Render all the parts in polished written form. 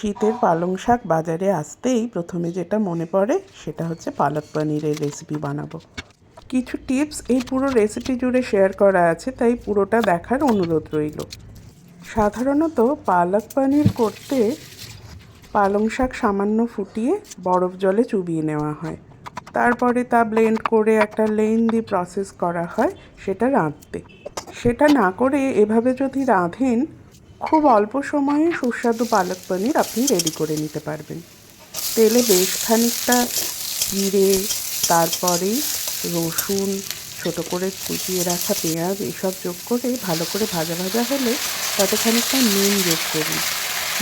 শীতের পালং শাক বাজারে আসতেই প্রথমে যেটা মনে পড়ে সেটা হচ্ছে পালক পনিরের রেসিপি বানাবো। কিছু টিপস এই পুরো রেসিপি জুড়ে শেয়ার করা আছে, তাই পুরোটা দেখার অনুরোধ রইল। সাধারণত পালক পনির করতে পালং শাক সামান্য ফুটিয়ে বরফ জলে চুবিয়ে নেওয়া হয়, তারপরে তা ব্লেন্ড করে একটা লেন্দি প্রসেস করা হয় সেটা রাঁধতে। সেটা না করে এভাবে যদি রাঁধেন, খুব অল্প সময়ে সুস্বাদু পালক পনির আপনি রেডি করে নিতে পারবেন। তেলে বেশ খানিকটা জিরে, তারপরে রসুন, ছোট করে কুচিয়ে রাখা পেঁয়াজ এসব যোগ করে ভালো করে ভাজা ভাজা হলে তাতে খানিকটা নুন যোগ করুন।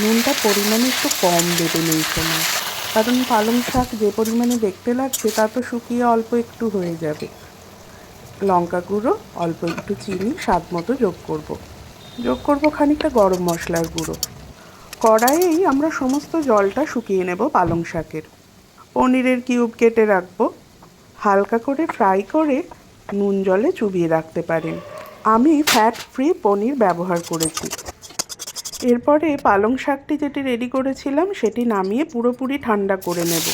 নুনটা পরিমাণে একটু কম দেবেন এই সময়, কারণ পালং শাক যে পরিমাণে দেখতে লাগছে তা তো শুকিয়ে অল্প একটু হয়ে যাবে। লঙ্কা গুঁড়ো, অল্প একটু চিনি স্বাদ মতো যোগ করব খানিকটা গরম মশলার গুঁড়ো। কড়াইয়েই আমরা সমস্ত জলটা শুকিয়ে নেব পালং শাকের। পনিরের কিউব কেটে রাখবো। হালকা করে ফ্রাই করে নুন জলে চুবিয়ে রাখতে পারেন। আমি ফ্যাট ফ্রি পনির ব্যবহার করেছি। এরপরে পালং শাকটি যেটি রেডি করেছিলাম সেটি নামিয়ে পুরোপুরি ঠান্ডা করে নেব।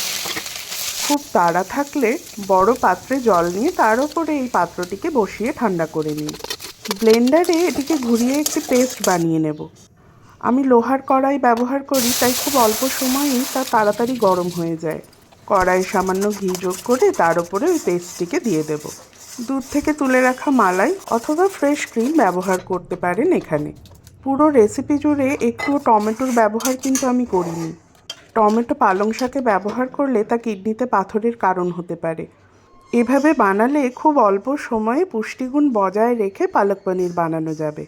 খুব তাড়া থাকলে বড় পাত্রে জল নিয়ে তার উপরে এই পাত্রটিকে বসিয়ে ঠান্ডা করে নিন। ব্লেন্ডারে এটিকে ঘুরিয়ে একটি পেস্ট বানিয়ে নেব। আমি লোহার কড়াই ব্যবহার করি, তাই খুব অল্প সময়েই তা তাড়াতাড়ি গরম হয়ে যায়। কড়াই সামান্য ঘি যোগ করে তার উপরে ওই পেস্টটিকে দিয়ে দেব। দুধ থেকে তুলে রাখা মালাই অথবা ফ্রেশ ক্রিম ব্যবহার করতে পারেন এখানে। পুরো রেসিপি জুড়ে একটুও টমেটোর ব্যবহার কিন্তু আমি করিনি। টমেটো পালং শাকে ব্যবহার করলে তা কিডনিতে পাথরের কারণ হতে পারে। এভাবে বানালে খুব অল্প সময়ে পুষ্টিগুণ বজায় রেখে পালক পনির বানানো যাবে।